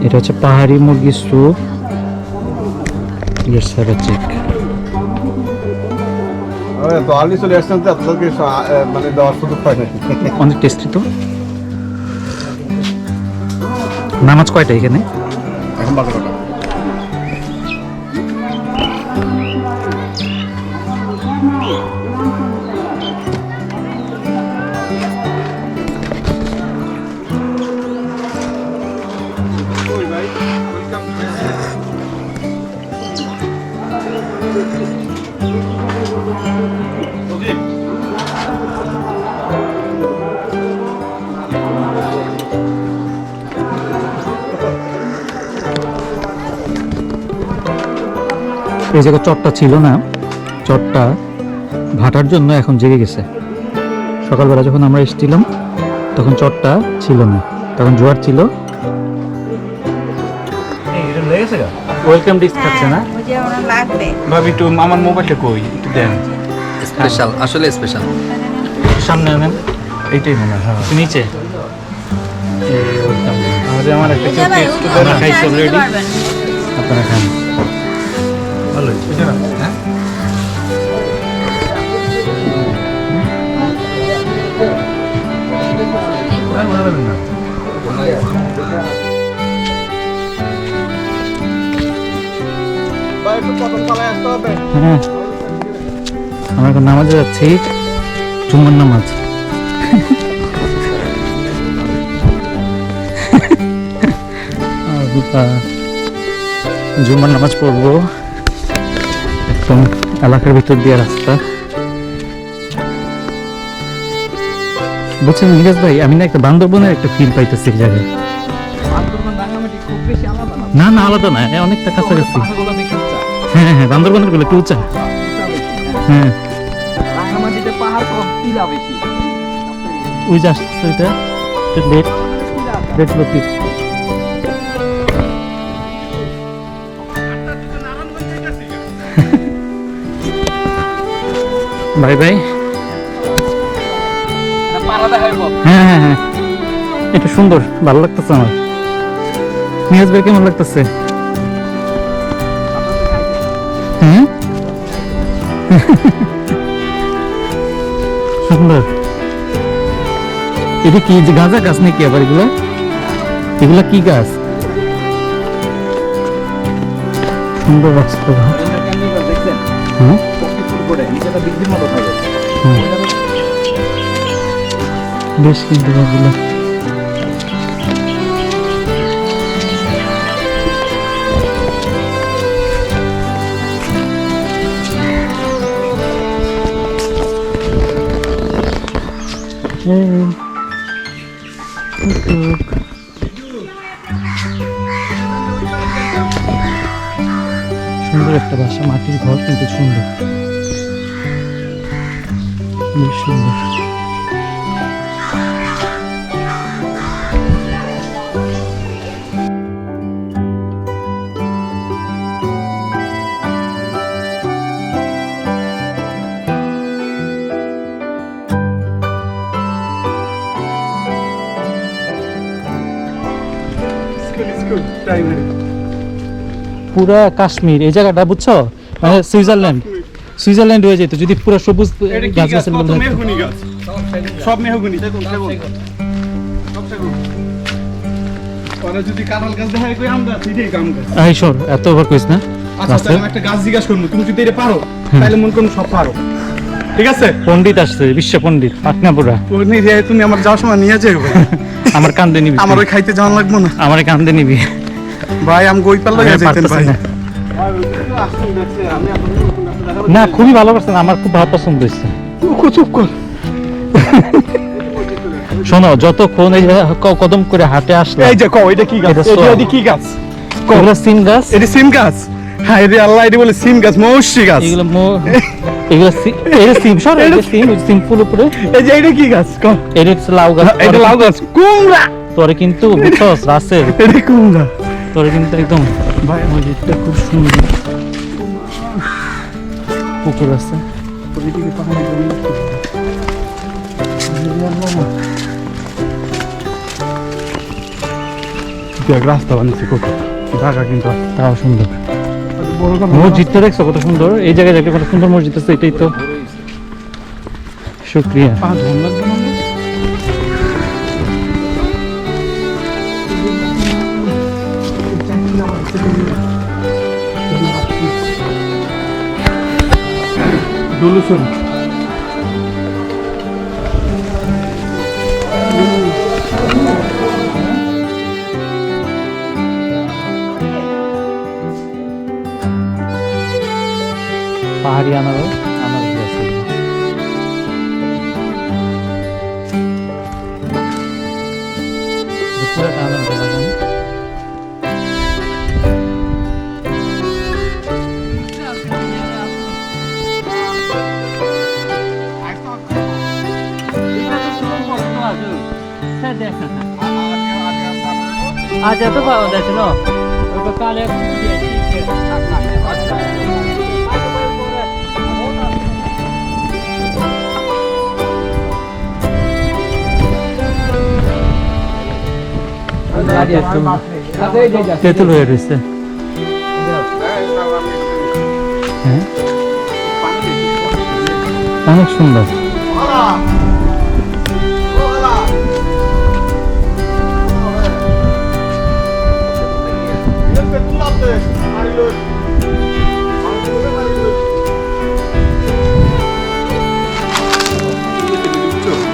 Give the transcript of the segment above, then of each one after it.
এটা হচ্ছে পাহাড়ি মুরগির soup. Let's have a check. তো আলি চলে আসছেন তো আপনাদেরকে মানে দেওয়ার সুযোগ পাই না। অনেক টেস্টি তো। নামাজ কয়টা এখানে? এখন বাজে কটা? এই জায়গায় চটটা ছিল না, চটটা ভাটার জন্য এখন জেগে গেছে। সকালবেলা যখন আমরা এসেছিলাম তখন চটটা ছিল না, তখন জোয়ার ছিল। ওয়েলকাম ডিশ খাচ্ছে না ভাবি? একটু আমার মোবাইলটা কই একটু দেন। স্পেশাল, আসলে স্পেশাল। সামনে আনেন, এইটাই মনে হয়। হ্যাঁ নিচে আমাদের আমার একটা খাইছি অলরেডি, আপনারা খান। ভালো হয়েছে না? হ্যাঁ হ্যাঁ, আমরা এখন নামাজে যাচ্ছি, জুম্মার নামাজ। জুম্মার নামাজ পড়বো একদম এলাকার ভিতর দিয়ে রাস্তা। বলছেন নিরাজ ভাই, আমি না একটা বান্দরবনের একটা ফিল পাইতেছি এই জায়গায়। না না, আলাদা না, অনেকটা কাছাকাছি। হ্যাঁ হ্যাঁ, বান্দরবনের গুলো একটু উঁচা। হ্যাঁ ওই যে আসছে ওইটা late late Latif. Bye bye. হ্যাঁ হ্যাঁ হ্যাঁ, এটা সুন্দর, ভালো লাগতেছে আমার। নিয়াজ ভাই কেমন লাগতেছে? হ্যাঁ সুন্দর। এটা কি গাঁজা গাছ নাকি আবার? এগুলা এগুলা কি গাছ? সুন্দর রাস্তা। হ্যাঁ বেশ, কিন্তু গাছগুলো সুন্দর একটা বাসা, মাটির ঘর কিন্তু সুন্দর, বেশ সুন্দর। পুরা কাশ্মীর এই জায়গাটা, বুঝছো? মানে সুইজারল্যান্ড, সুইজারল্যান্ড হয়ে যেত যদি পুরো সবুজ গাছ গাছের মধ্যে সব মেহগুনি। যদি কাঁঠাল গাছ দেখা কই আমরা সেটাই কাম গাছ। এই সর, এত ওভার কইছ না। আচ্ছা তাহলে একটা গাছ জিজ্ঞাস করব, তুমি যদি এটা পারো তাহলে মন কোন সব পারো, ঠিক আছে? পণ্ডিত আসছে, বিশ্ব পণ্ডিত পাটনাপুরা। তুমি আমার যাওয়ার সময় নিয়ে যাও। আমার কান্দে নিবি, আমার ওই খাইতে যাওয়া লাগবো না। আমার কান্দে নিবি ভাই, আমি গই পাল্লা যাইতেন ভাই। না, খুবই ভালো করছেন, আমার খুব ভালো পছন্দ হয়েছে। চুপ কর। শোনো, যতক্ষণ এই কদম করে হাটে আসলে, এই যে কও এটা কি গাছ? এটা কি গাছ? এগুলো সিম গাছ। এটা সিম গাছ? হ্যাঁ রে আল্লাহ, এটা বলে সিম গাছ, মৌসি গাছ। এগুলো এগুলো সিম, সর এটা সিম, সিম ফুল উপরে। এই যে এটা কি গাছ? কও। এটা হচ্ছে লাউ গাছ। এটা লাউ গাছ। কুমড়া। তোরে কিন্তু বুঝছস রাসেল, এটা কুমড়া। তোরে কিন্তু একদম। ভাই মসজিদটা খুব সুন্দর, পুকুর আছে। ওইদিকে পাহাড়ে তো এক রাস্তা বানিয়েছে কত ঢাকা কিন্তু তাও সুন্দর বড় কথা মসজিদটা দেখছো কত সুন্দর, এই জায়গায় যে কত সুন্দর মসজিদ আছে, এটাই তো শুক্রিয়া। পা ধন লাগবে না আমার? ডুলুসন পাহাড়ি আনারস আছে। পুরোটা আনারস বাগান। আজ এত পাওয়া যাচ্ছিল কালে তেঁতুল হয়ে রয়েছে। হ্যাঁ অনেক সুন্দর।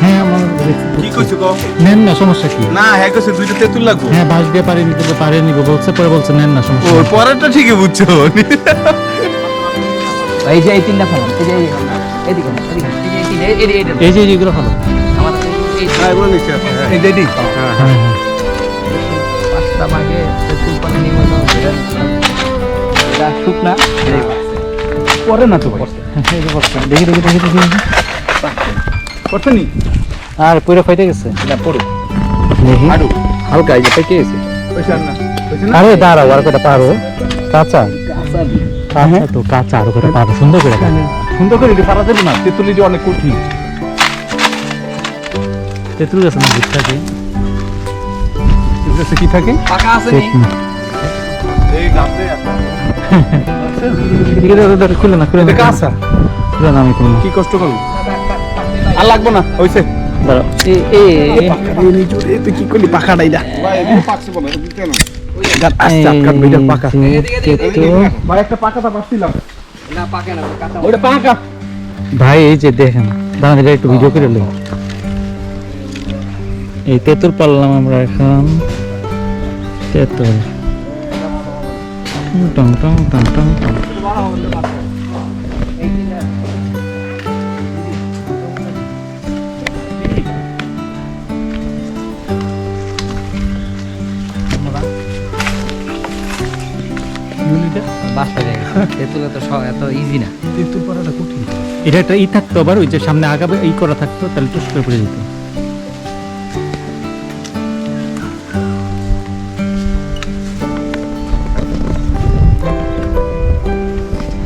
হ্যাঁ আমার কি কইছো গো? নেন না, সমস্যা কি? না হ্যাঁ কইছে দুইটা তেঁতুল লাগবো। হ্যাঁ বাঁশ দিয়ে পারে নিতে তো পারে নিবো বলছে, পরে বলছে নেন না, সমস্যা ওর নেই। পরেরটা ঠিকই বুঝছো। এই যে এই তিনটা ফেলাম, এই যে এদিকে না, এদিকে না, এই যে এই তিনটা, এই যে এইগুলো ভালো। আমার এই হ্যাঁ এগুলো নিচে আছে এই দেদি হ্যাঁ হ্যাঁ হ্যাঁ পাঁচটা মাগে তেঁতুল পানি নিয়ে হলো এটা শুকনা এটাই পাচ্ছে। পরে না তো ভাই এই যে বসছে। দেখি দেখি দেখি দেখি করতে নি আর পুরো ফাইটে গেছে। এটা পড়ো দেখি আডু হালকা এই যে পেকে গেছে। পয়সা না পয়সা না আরে দাঁড়াও, আর কটা পারো কাঁচা আসাবি কাঁচা তো কাঁচা, আর কটা পারো সুন্দর করে কাঁচা। সুন্দর করে এটা পারা যাবে না তেঁতুল এটা অনেক কঠিন তেঁতুল গাছ না বুঝতে কি এটাতে কি থাকে পাকা আছে নি এই গাছে খুলে না খুলে এটা না কাঁচা খুলে না, আমি খুলে না। কি কষ্ট করব আর লাগবে না হইছে দাঁড়াও এই তুই কি করলি পাকা ডাইলা ভাই এটা পাকছে বলে দিতে না আস্তে আটকান এটা পাকা ভাই একটা পাকাটা পাচ্ছিলাম না পাকে না কাঁচা ওটা পাকা ভাই এই যে দেখেন, দাঁড়ান এটা একটু ভিডিও করে নিই। এই তেঁতুল পারলাম আমরা এখন, তেঁতুল টং টং টং টং টং। বাসা হয়ে গেছে। তেঁতুল তো এত ইজি না। তেঁতুল পাড়াটা কঠিন এটা একটা ই থাকতো, আবার ওই যে সামনে আগাবে ই করা থাকতো, তাহলে টুস করে পড়ে যেত।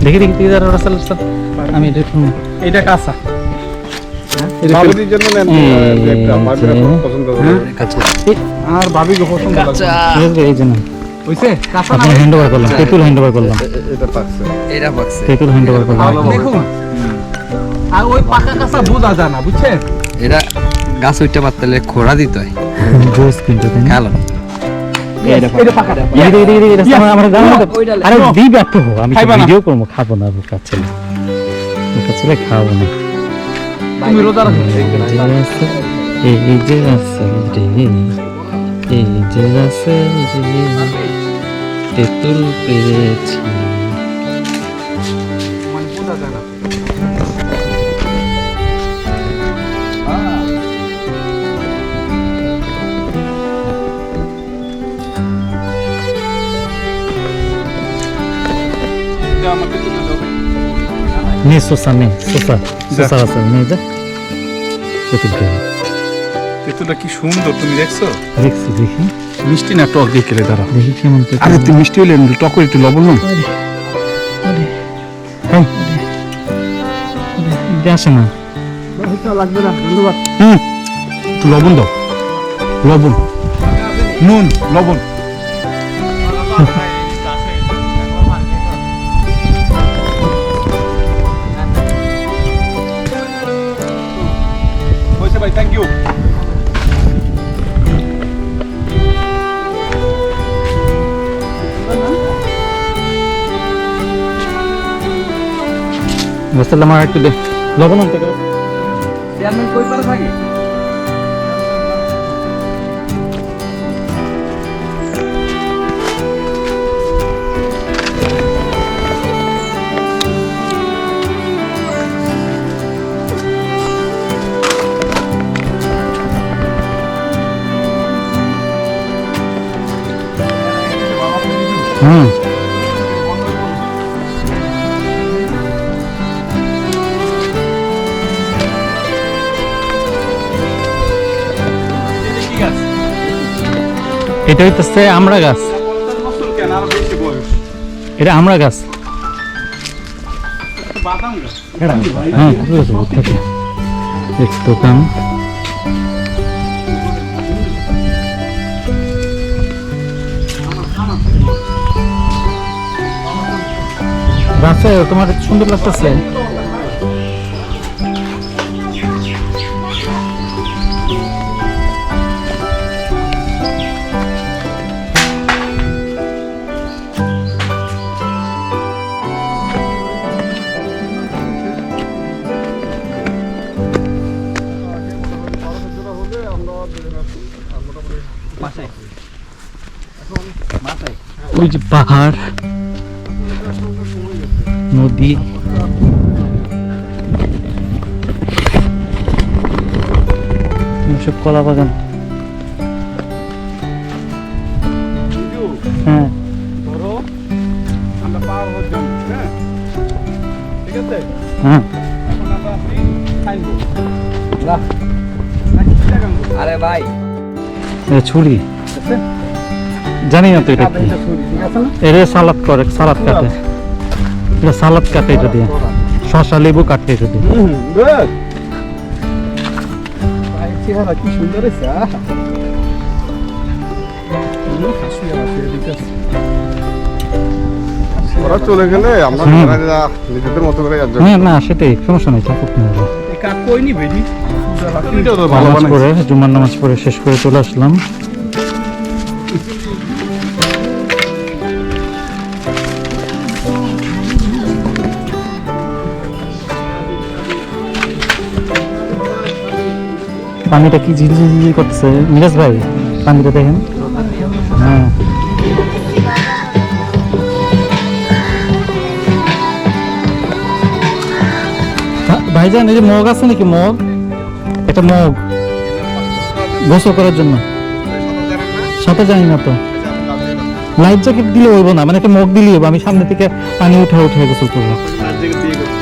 দেখি দেখি দেখি দাঁড়াও, রাস্তা রাস্তা আমি এটা একটু এটা কাঁচা এটা বাবুদের জন্য নেন এই একটা বাবিরা যে। খুব পছন্দ করে কাঁচা আর বাবিকে পছন্দ লাগে কাঁচা ঠিক আছে, এই যে না হইছে কাঁচা না আপনি হ্যান্ড ওভার করলাম, তেঁতুল হ্যান্ড ওভার করলাম, এটা পাকছে এটা পাকছে। তেঁতুল হ্যান্ড ওভার করলাম। দেখুন আর ওই পাকা কাঁচা বোঝা যায় না বুঝছেন এটা গাছ উঠতে পারলে খোড়া দিতে হয়। জোস কিন্তু তাই না? খেলো এটা পাকা এই যে, এই যে, এই যে, রাস্তা আমার জানা না তো। ওইটা আরে নো। দিবা তো, আমি খাইবা না। ভিডিও করবো, খাবো না বোকা ছেলে, বোকা ছেলে খাবো না। তুমি রোজা রাখো এই যে রাসেল রে, এই যে রাসেল রে, তেঁতুল পেরেছি। মানে বোঝা যায় না এটা আমাকে তুলে দাও নে সোসা, নে সোসা, সোসা রাসেল নে যা, তেঁতুল খেয়ে তেঁতুলটা কি সুন্দর তুমি দেখছো দেখছি, দেখি মিষ্টি না টক দিয়ে খেলে দাঁড়া দেখি কেমন তেঁতুল। আরে তুই মিষ্টি হলে টক করে একটু লবণ নাও এটা আসে না। লাগবে না ধন্যবাদ একটু লবণ দাও লবণ নুন লবণ হয়েছে ভাই, থ্যাংক ইউ। গোসল আমার একটু দে, লবণ আনতে গেল। চেয়ারম্যান কই পারে থাকে? হুম, এটা হইতেছে আমড়া গাছ। কেন আরো বেশি বয়স? এটা আমড়া গাছ। বাদাম গাছ। হ্যাঁ, থাকে এক দোকান। গাছে তোমার সুন্দর লাগতেছে। ওই যে পাহাড়, নদী, সব কলা বাগান। হ্যাঁ, ধরো আমরা পার হয়ে যাব, হ্যাঁ ঠিক আছে। হ্যাঁ, এখন আমরা আসি খাইবো। বাহ। আরে ভাই, এটা ছুরি, জানি না তো এটা কি। ঠিক আছে না? এটা সালাদ করে, সালাদ কাটে, এটা সালাদ কাটে এটা দিয়ে, শসা লেবু কাটে এটা দিয়ে। গুড। ভাই চেহারা কি সুন্দর হয়েছে। ওরা চলে গেলে আমরা হুম। নিজেরা নিজেদের মতো করে যাবো। হ্যাঁ, না সেটাই, সমস্যা নেই, থাকুক না। এই কাঠ কই নি বেরি? নামাজ পড়ে, জুম্মার নামাজ পড়ে শেষ করে চলে আসলাম। পানিটা কি ঝিলঝিল করতেছে মিরাজ ভাই, পানিটা দেখেন। হ্যাঁ, ভাইজান এই যে মগ আছে নাকি? মগ, একটা মগ গোসল করার জন্য। সাঁতার জানি না তো, লাইফ জ্যাকেট দিলে হইব না, মানে একটা মগ দিলে হইব। আমি সামনে থেকে পানি উঠে উঠে গোসল করবো।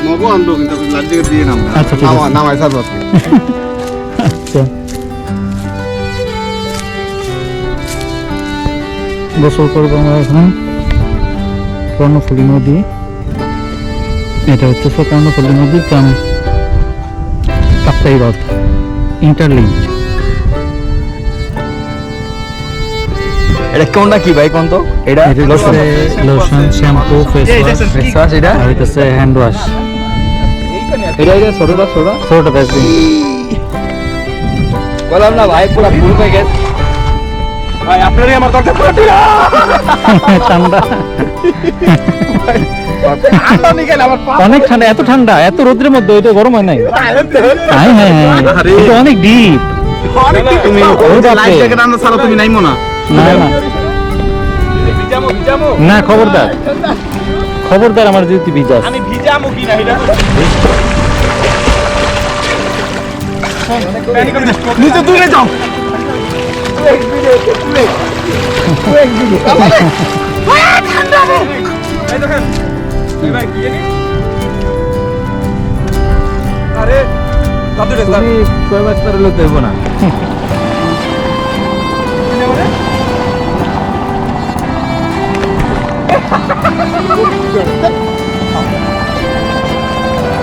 মগও আনবো কিন্তু লাইফ জ্যাকেট দিয়ে নাম আচ্ছা, ঠিক আছে। নামাই সারবো আপনি। আচ্ছা, গোসল করবো আমরা এখন। কর্ণফুলী নদী, এটা হচ্ছে কর্ণফুলী নদী কাম কাপ্তাই হ্রদ, ইন্টারলিঙ্ক। এটা কোনটা কি ভাই কোন তো? এটা lotion, shampoo, face wash, face wash এটা? আর হইতেছে হ্যান্ড ওয়াশ। এটা ছোটটা ছোট। ছোট ভ্যাসলিন। বললাম না ভাই, পুরো ফুল প্যাকেজ। ভাই আপনারই আমার দরকার পড়ে। ঠান্ডা, ঠান্ডা নিয়ে গেলে আমার পা অনেক ঠান্ডা, এত ঠান্ডা, এত রোদ্রের মধ্যে ওইটা গরম হয় নাই। হ্যাঁ, হ্যাঁ, হ্যাঁ, এটা অনেক ডিপ। তুমি লাইফ জ্যাকেট আনতে ছাড়া তুমি নাইমো না। না না ভিজামো ভিজামো না, খবরদার খবরদার, আমার যদি ভিজাস। আমি ভিজামো কি না এটা নিচে দূরে যাও। আরে তুমি কয়বার তোর লোক দেবো না।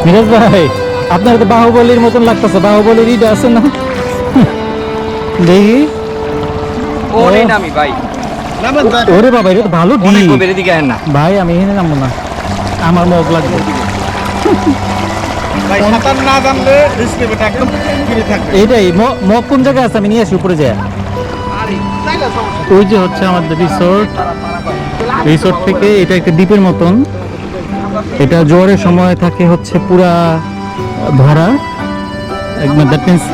মিরাজ ভাই, আপনার তো বাহুবলীর মতন লাগতেছে। বাহুবলীর ইটা আছে না? দেখি। ও নেই না আমি ভাই। নামেন ভাই। ওরে বাবা এটা তো ভালো অনেক ডিপ গভীরের দিকে আয় না ভাই আমি এখানে নামবো না আমার মগ লাগবে ভাই সাঁতার না জানলে রিস্ক নেবে না, একদম ফ্রি থাকবে। এইটাই মগ কোন জায়গায় আছে আমি নিয়ে আসি উপরে যায় ওই যে হচ্ছে আমাদের রিসোর্ট থেকে এটা একটা দ্বীপের মতন এটা জোয়ারের সময় থাকে হচ্ছে পুরা ভরা একদম দ্যাট মিনস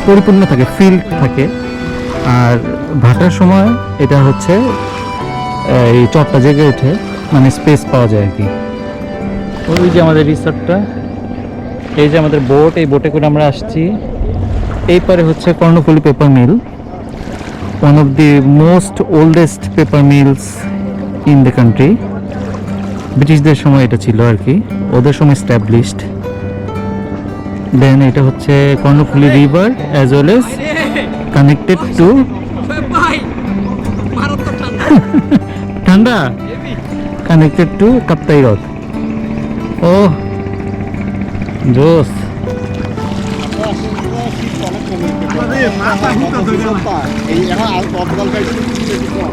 পরিপূর্ণ থাকে ফিল থাকে আর ভাটার সময় এটা হচ্ছে এই চটটা জেগে ওঠে মানে স্পেস পাওয়া যায় আর কি ওই যে আমাদের রিসোর্টটা এই যে আমাদের বোট এই বোটে করে আমরা আসছি এই পারে হচ্ছে Karnaphuli paper mill one of the most oldest paper mills in the country ব্রিটিশদের সময় এটা ছিল আর কি ওদের সময় established দেন এটা হচ্ছে Karnaphuli river as well as connected to ঠান্ডা কানেক্টেড টু কাপ্তাই হ্রদ ও জোস এই এখন আর গতকাল খাইছি বেশি কম।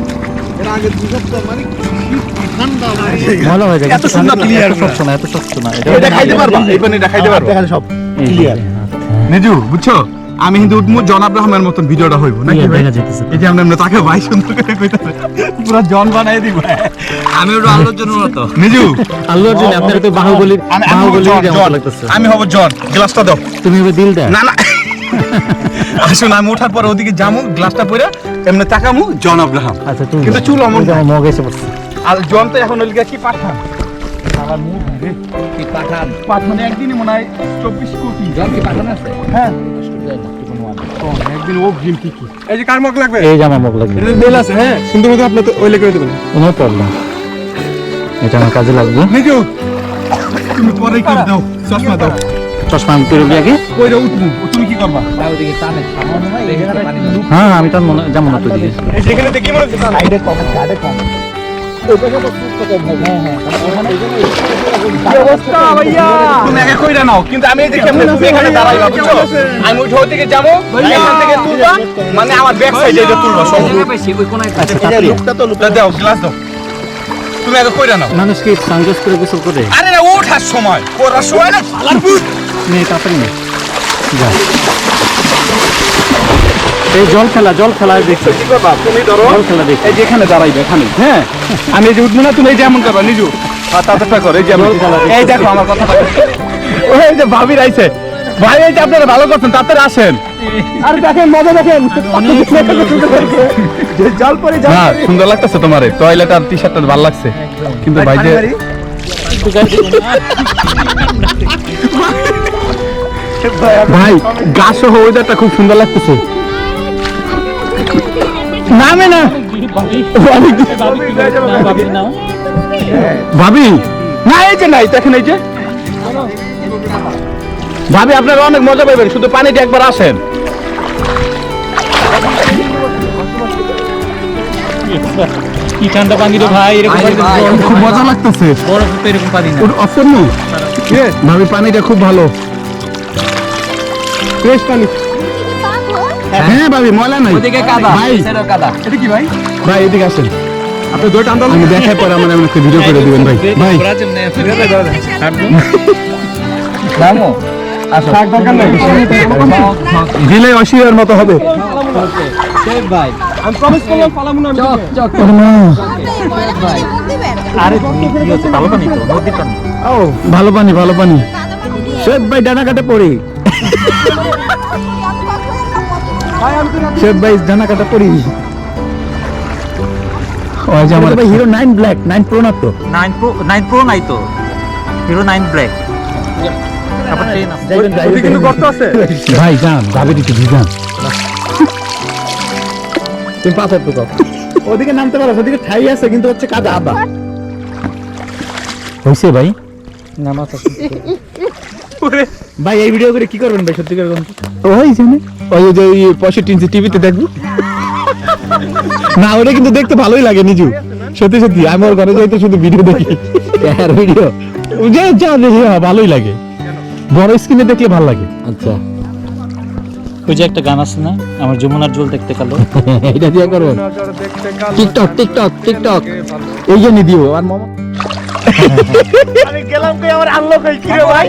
এর আগে 2 সপ্তাহ মানে শীত ঠান্ডা লাগে। ভালো হয়ে যায় এত সুন্দর clear এত শক্ত না এত শক্ত না এটা খাইতে পারবা এই পানিটা খাইতে পারবা এখানে সব ক্লিয়ার নিজু বুঝছো আমি কিন্তু উঠমু জন আব্রাহামের মতন ভিডিওটা হইব নাকি ভাই দেখা যাইতেছে এই যে আমরা তাকে ভাই সুন্দর করে কইতাছে পুরো জন বানাই দিব আমি ওটা আলোর জন্য মতো নিজু আল্লু অর্জুন আপনার তো বাহুবলীর আমি হব বাহুবলীর জন, যেমন জন। লাগতেছে আমি হব জন গ্লাসটা দাও তুমি হবে দিল দেয় না না আসুন আমি ওঠার পর ওদিকে যামু গ্লাসটা পরে এমনি তাকামু জন আব্রাহাম আচ্ছা তুমি কিন্তু চুল অমন না। মগ এসে পড়ছে আর জন তো এখন ওলিগা কি পাঠান আমার মুখ রে কি পাঠান পাঠানে একদিনই মনে হয় 24 কোটি জন কি পাঠান আছে হ্যাঁ একদিন ও গিল কি এই যে কার মুখ লাগবে এই যে আমার মগ লাগবে এটা বেল আছে হ্যাঁ সুন্দর মতো আপনি তো ওই লেগে দেবেন কোনো প্রবলেম এটা আমার কাজে লাগবে নিজু তুমি পরে কি দাও চশমা দাও চশমা আমি পেরোবি আগে কইরা উঠবো তুমি কি করবা তাও দিকে টানে সামনে না এখানে পানি না হ্যাঁ আমি তার মনে যেমন তো দিকে এই যেখানে দেখি মনে হচ্ছে সাইডে কম সাইডে কম অবস্থা ভাইয়া তুমি আগে কইরা নাও কিন্তু আমি এই যে কেমনে তুমি এখানে দাঁড়াইবা বুঝছো আমি ওই থেকে যাবো এখান থেকে তুলবা মানে আমার ব্যাক সাইডে যে তুলবা সব বেশি ওই কোনায় লুকটা তো লুকটা দাও গ্লাস দাও তুমি আগে কইরা নাও মানুষ কি সানগ্লাস করে গোসল করে আরে না ওঠার সময় করার সময় না শালার পুত মেয়ে তাড়াতাড়ি নে যা এই জল খেলা দেখছো কি করবা তুমি ধরো জল খেলা দেখছো এই যে এখানে দাঁড়াইবে এখানে হ্যাঁ আমি এই যে উঠবো না তুমি এই যে এমন করবা নিজু আর তাড়াতাড়ি করো এই যে এমন। এই দেখো আমার কথা ওই যে ভাবি রাইছে ভাই এই যে আপনারা ভালো করছেন তাড়াতাড়ি আসেন আরে দেখেন মজা দেখেন জল পরে যাও না সুন্দর লাগতেছে তোমার টয়লেট আর টি-শার্টটা ভালো লাগছে কিন্তু ভাই যে ভাই গাছ সহ ওয়েদারটা খুব সুন্দর লাগতেছে নামে না ভাবি না এই যে নাই দেখেন এই যে ভাবি আপনারা অনেক মজা পাবেন শুধু পানিতে একবার আসেন কি ঠান্ডা পানি রে ভাই এরকম খুব মজা লাগতেছে বরফ তো এরকম পানি না অপশন নেই ভাবি পানিটা খুব ভালো ফ্রেশ পানি হ্যাঁ ভাবি ময়লা নাই ওদিকে কাদা ভাই সেটাও কাদা এটা কি ভাই ভাই এদিকে আসেন আপনি দুইটা আন্দোলন আমি দেখার পরে আমার এমন একটা ভিডিও করে দিবেন ভাই ভাই নামো আসো থাক দরকার নাই দিলে অশিয়ার মতো হবে শেখ ভাই আমি প্রমিস করলাম পালামু না চক চক ভাই আরে কি হচ্ছে ভালো পানি তো নদীর পানি ও ভালো পানি ভালো পানি শেখ ভাই ডানা কাটে পড়ি শেখ ভাই ডানা কাটে পড়ি ওই যে আমার ভাই হিরো 9 ব্ল্যাক 9 প্রো না তো 9 প্রো নাই তো হিরো 9 ব্ল্যাক তারপর ট্রেন আছে ওদিকে কিন্তু গর্ত আছে ভাই যান যাবে দিতে ভিজান তুমি পাথর তো কর ওদিকে নামতে পারো ওদিকে ঠাই আছে কিন্তু হচ্ছে কাদা আবা হইছে ভাই নামাজ ভাই এই ভিডিও করে কি করবেন ভাই সত্যি করে কোন ওই জানে ওই যে 65 ইঞ্চি টিভিতে দেখবো না ওটা কিন্তু দেখতে ভালোই লাগে নিজু সত্যি সত্যি আমি ওর ঘরে যাইতে শুধু ভিডিও দেখি আর ভিডিও যে যা দেখি ভালোই লাগে বড় স্ক্রিনে দেখলে ভালো লাগে আচ্ছা ওই যে একটা গান আছে না, আমার যমুনার জল দেখতে কালো। এটা দিয়ে করবেন টিকটক টিকটক টিকটক এই জন্য দিও আর মামা আমি গেলাম কই আমার আনলক হই কি রে ভাই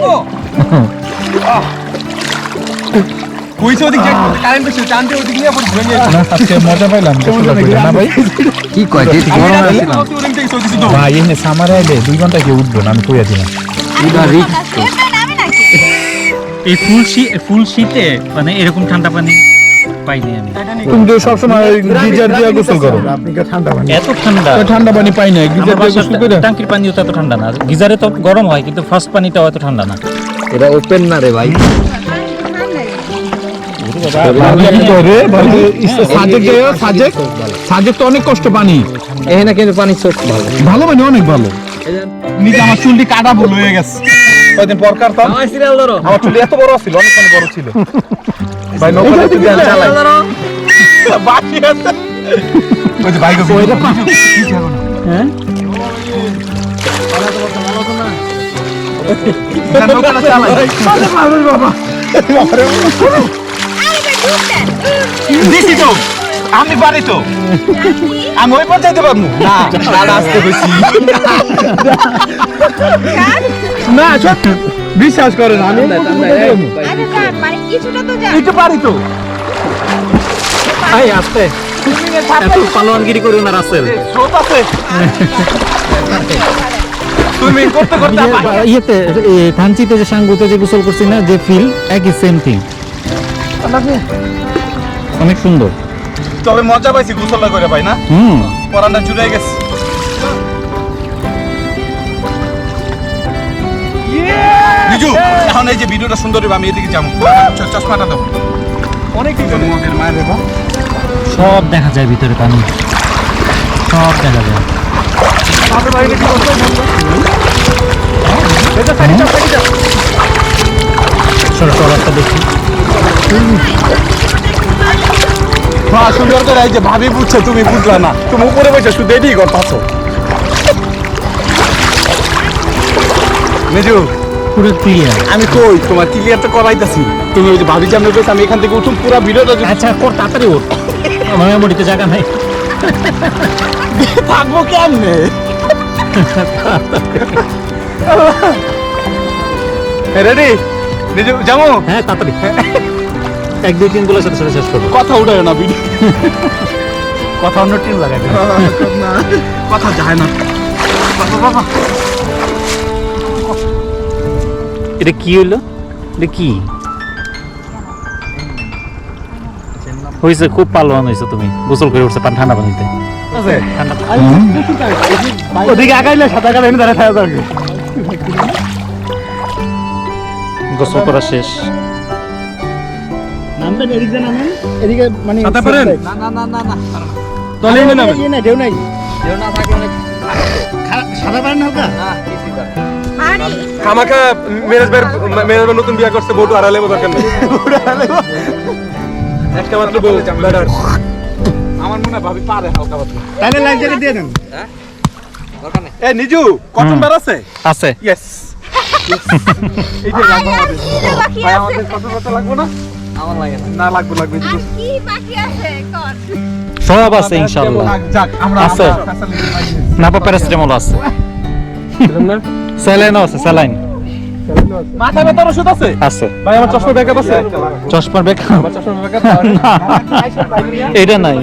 কইছো ওদিক যে কারেন্ট বেশি টানতে ওদিক নিয়ে পড়ে ভেঙে আজকে মজা পাইলাম না ভাই। কি কয় যে গরম আসছিল ভাই এখানে সামারে আইলে 2 ঘন্টা কি উঠবো না, আমি কইয়া দিলাম। এটা রিস্ক এই ফুল শীতে মানে এরকম ঠান্ডা পানি পাইনি আমি। তুমি তো সব সময় গিজার দিয়ে গোসল করো আপনি কি ঠান্ডা পানি এত ঠান্ডা ঠান্ডা পানি পাই না গিজার দিয়ে গোসল করে ট্যাঙ্কির পানিও তো এত ঠান্ডা না, গিজারে তো গরম হয় কিন্তু ফার্স্ট পানিটাও এত ঠান্ডা না। এটা ওপেন না রে ভাই সাজেক তো অনেক কষ্ট পানি এখানে কিন্তু পানি সোর্স ভালো ভালো মানে অনেক ভালো নিজে আমার চুলটি কাটা ভুল হয়ে গেছে কয়দিন পর কাটতাম সিরিয়াল ধরো আমার চুল এত বড় ছিল অনেক বড় ছিল ভাই নকলে তুই গান চালাই বাকি আছে ওই যে বাইক ওইটা হ্যাঁ নকলে চালাই আরে বাবা দিছি তো আমি পারি তো আমি ওই পর্যায়ে পারবো না দাদা আসতে বেশি না সত্যি বিশ্বাস করেন আমি একটু পারি তো এই আস্তে এত পালোয়ানগিরি করো না রাসেল। স্রোত আছে তুমি করতে করতে ইয়েতে থানচিতে যে সাঙ্গুতে যে গোসল করছি না, যে ফিল একই সেম থিং, অনেক সুন্দর। তবে মজা পাইছি গোসল করে পাই না পরানটা জুড়ে গেছে বিজু এখন এই যে ভিডিওটা সুন্দর হবে আমি এদিকে যাবো চশমাটা দাও অনেক কিছু মুখের মায়ের রেবা সব দেখা যায় ভিতরে পানি, সব দেখা যায়। রাস্তা দেখি সুন্দর করে এই যে ভাবি বুঝছে তুমি বুঝলা না তুমি উপরে বসে শুধু এটাই করতেছো নিজু পুরো ক্লিয়ার। আমি কই তোমার ক্লিয়ার তো করাইতাছি তুমি ওই যে ভাবি জামনে কইছ আমি এখান থেকে উঠুম পুরো ভিডিওটা আচ্ছা কর তাড়াতাড়ি ওঠ, আমার মেমোরিতে জায়গা নাই। থাকবো কেমনে রেডি নিজু যাবো হ্যাঁ তাড়াতাড়ি 1 2 3 বলে সাথে সাথে শেষ করবো। কথা উঠায় না ভিডিও কথা অন্য টিম লাগাই দেবে। কথা যায় না বাবা এটা কি হইলো, এটা কি হয়েছে? খুব পালোয়ান হয়েছে তুমি, গোসল করে উঠছে ঠান্ডা পানিতে। ওদিকে আগাইলে সাঁতার কাটা এনে দাঁড়ায় থাকা দরকার গোসল করা শেষ। নামবেন এদিকে নামেন এদিকে মানে সাঁতার পারেন না না না না না তলে এনে নামেন না ঢেউ নাই কেউ না থাকে অনেক সাদা পারেন হালকা না কিছু করে খামাখা মেরাজবার নতুন বিয়া করছে বউটু আড়ালে দরকার নেই একটা মাত্র বউ বেটার আমার মনে হয় ভাবি পারে হালকা পাতলা তাহলে লাইফ জ্যাকেট দিয়ে দেন দরকার নেই এ নিজু কটন বার আছে আছে ইয়েস এই যে লাগবে আমাদের ভাই আমাদের কটন বার লাগবে না আমার লাগে না না লাগবে লাগবে কি বাকি আছে কর সব আছে ইনশাআল্লাহ। যাক আমরা আছে। নাপা প্যারাসিটামল আছে, স্যালাইনও আছে, স্যালাইন মাথা ব্যথার ওষুধ আছে আছে। ভাই আমার চশমা ব্যাকআপ আছে চশমার ব্যাগ চশমা ব্যাকআপ এটা নাই।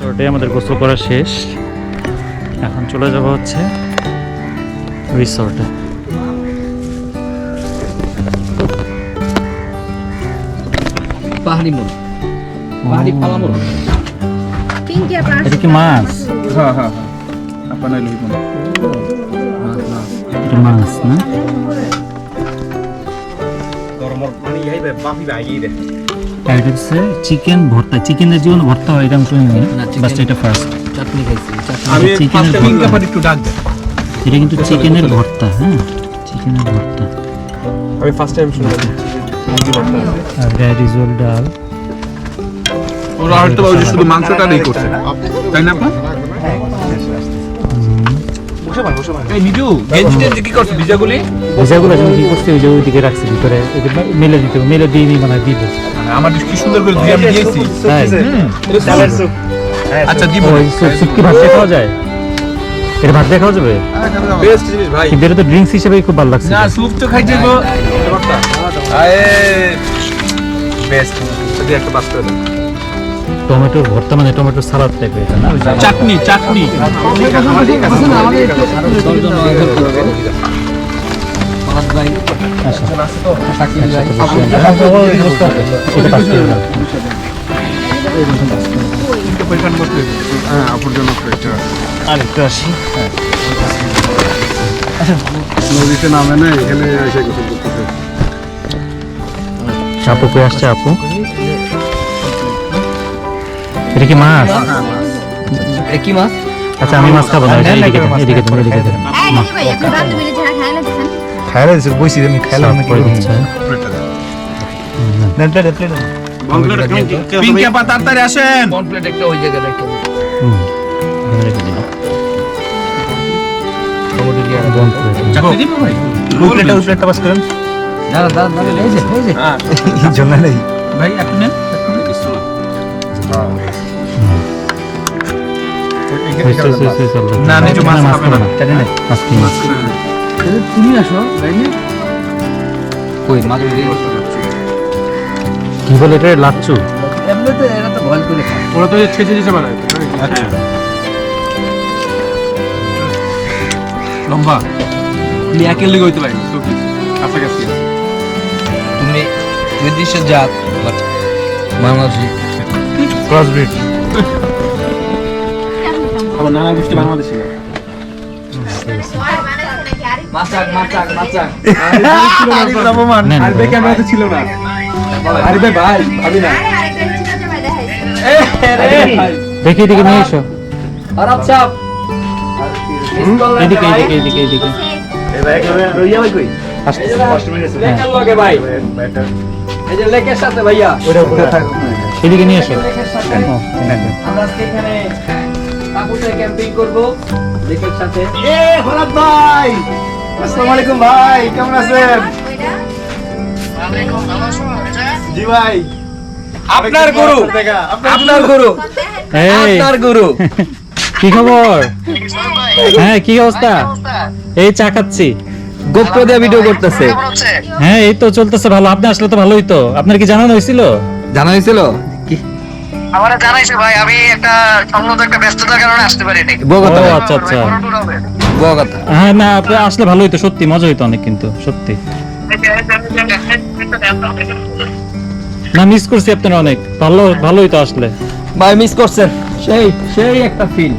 ওটাই আমাদের গোসল করা শেষ, এখন চলে যাব হচ্ছে রিসর্টে। পাহাড়ি মোড় পাহাড়ি পালা মোড় পিঙ্কি আপনার এটা কি মাছ? হ্যাঁ হ্যাঁ আপনার লইব না এটা মাছ না? গরমর পানি আইবে বাপি ভাই রে আর এটা হচ্ছে চিকেন ভর্তা, চিকেনের জীবন ভর্তা হয় এটা আমি শুনিনি, না, chicken- বাস এটা ফার্স্ট। চাটনি খাইছি চাটনি আমি চিকেনের ফার্স্টে পিঙ্ক ভর্তা। কাপড় একটু ডাক দে এটা কিন্তু চিকেনের ভর্তা, হ্যাঁ চিকেনের ভর্তা। আমি ফার্স্ট টাইম শুনলাম আর গ্যারিজল ডাল, ওরা হয়তো শুধু মাংসটা নেই করছে তাই না আপা এই নিজু গেঞ্জি টেঞ্জি কি করছো ভিজাগুলি? ভিসাগুলো যেমন কি করছে ওই যে ওইদিকে রাখছে ভিতরে এই যে মেলে দিতে হবে, মেলে দিয়ে নি মানে দিব আমার কি সুন্দর করে ধুয়ে আমি দিয়েছি। তাই আচ্ছা দিব। ওই স্যুপ কি ভাত দিয়ে খাওয়া যায়? এটা ভাত দিয়ে খাওয়া যাবে? বেস্ট জিনিস ভাই। কিন্তু এটা তো ড্রিঙ্কস হিসেবে খুব ভালো লাগছে। না স্যুপ তো খাই যাবো। আয়ে বেস্ট। যদি একটা পাস করে দাও। টমেটোর ভর্তা মানে টমেটোর সালাদ টাইপের এটা না? চাটনি চাটনি। আরেকটু আসি। নদীতে নামে না এখানে এসে গোসল করতেছে। আপু কই আসছে আপু? এটা কি মাছ? কি মাছ? আচ্ছা আমি মাছ খাবো না, এটা এদিকে দেন, এদিকে দেন, এদিকে দেন। এই দিদি ভাই আপনি বান্ধবীরা যারা খায় না দিচ্ছেন খাইলা দিছে বইছি আমি খাইলাম না কি করে দিচ্ছে। পিঙ্কি আপা তাড়াতাড়ি আসেন। কমপ্লিট একটা ওই জায়গায় রেখে দিন। হুম, এখানে রেখে দিন। টমেটো দিয়ে আর বন্ধ করে দিন। চাকরি দিব ভাই। ওই প্লেটটা পাস করেন। দাঁড়া দাঁড়া দাঁড়া এই যে জন্য নেই। ভাই আপনি নেন। না, নিজে মাছ খাবে না। মাছ কিনে। তুমি আসো লাইনে কই মাছ দিয়ে কি বলে এটা? লাচ্চু? এমনিতে এরা তো ভয় করে খায় ওরা তো ছেঁচে দিতে পারে। আচ্ছা লম্বা খালি একের লিগে হইতে পারে তো কি কাছাকাছি আছে। তুমি নির্দিষ্ট জাত বাট বাংলাদেশি ক্রসব্রিড। আমার নানা গোষ্ঠী বাংলাদেশি না। মাছাক মাছাক মাছাক নেন। আর দেখে আমরা তো ছিল না। আরে ভাই ভাই ভাবি না। দেখি এদিকে নিয়ে এসো। আর আচ্ছা এদিকে এদিকে এদিকে এদিকে। লেকের লগে ভাই এই যে লেকের সাথে ভাইয়া এদিকে নিয়ে এসো। লেকের সাথে আমরা আজকে এখানে কাকুতে ক্যাম্পিং করব লেকের সাথে ভরত ভাই, আসসালামু আলাইকুম ভাই, কেমন আছেন? জি ভাই, আপনার গুরু আপনার গুরু এই আপনার গুরু কি খবর? হ্যাঁ কি অবস্থা? এই চা খাচ্ছি। গোপ্রো দিয়ে ভিডিও করতেছে হ্যাঁ এই তো চলতেছে ভালো। আপনি আসলে তো ভালোই তো। আপনার কি জানানো হয়েছিল? জানা হয়েছিল কি আমারে জানাইছে ভাই, আমি একটা সম্মত একটা ব্যস্ততার কারণে আসতে পারিনি। বগতা ও আচ্ছা আচ্ছা। বগতা হ্যাঁ না আপনি আসলে ভালো হইতো, সত্যি মজা হইতো অনেক, কিন্তু সত্যি না মিস করছি আপনারা অনেক। ভালো ভালো হইতো আসলে। ভাই মিস করছেন সেই সেই একটা ফিল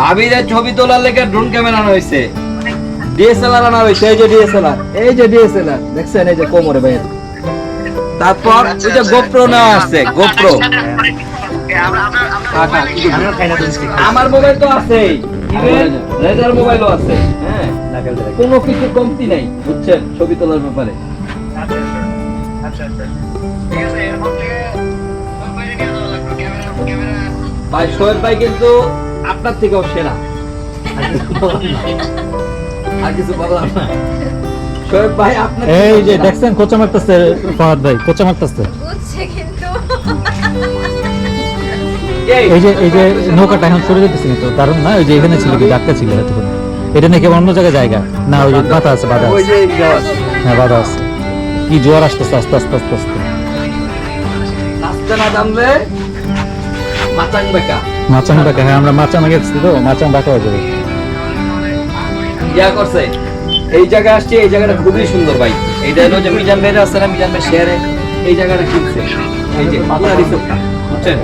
ভাবিরে ছবি তোলার লেগে ড্রোন ক্যামেরা আনা হয়েছে, ডিএসএলআর আনা হয়েছে। এই যে ডিএসএলআর, এই যে ডিএসএলআর দেখছেন, এই যে কোমরে ভাই। তারপর ওই যে গোপ্রো নেওয়া আসছে, গোপ্রো। আমার মোবাইল তো আছেই, ইভেন রেজার মোবাইলও আছে। হ্যাঁ কোনো কিছু কমতি নাই বুঝছেন ছবি তোলার ব্যাপারে। ভাই শোয়েব ভাই কিন্তু আপনার থেকেও সেরা। আর কিছু বললাম না। শোয়েব ভাই আপনার এই যে দেখছেন কোচা মারতেছে ফাহাদ ভাই, কোচা মারতেছে। বুঝছে কিন্তু এই যে নৌকাটা এখন সরে যেতেছে কিন্তু দারুণ না? ওই যে এখানে ছিল কি ডাক্কা ছিল এতক্ষণ। এটা নাকি অন্য জায়গায় জায়গা না? ওই যে বাধা আছে, বাধা ওই আছে। যে যাওয়া হ্যাঁ বাধা আছে। কি জোয়ার আসতেছে আস্তে আস্তে আস্তে আস্তে। রাস্তা না জানলে মাচাং বেকা মাচাং বাঁকা। হ্যাঁ আমরা মাচাং গেছি তো, মাচাং বাঁকা হয়ে যাবে। ইয়া করছে। এই জায়গা আসছে, এই জায়গাটা খুবই সুন্দর ভাই। এইটা হলো যে মিজান ভাইরা আছে না, মিজান ভাই শেয়ারে এই জায়গাটা কিনছে। এই যে পুরা রিসোর্টটা বুঝছেন?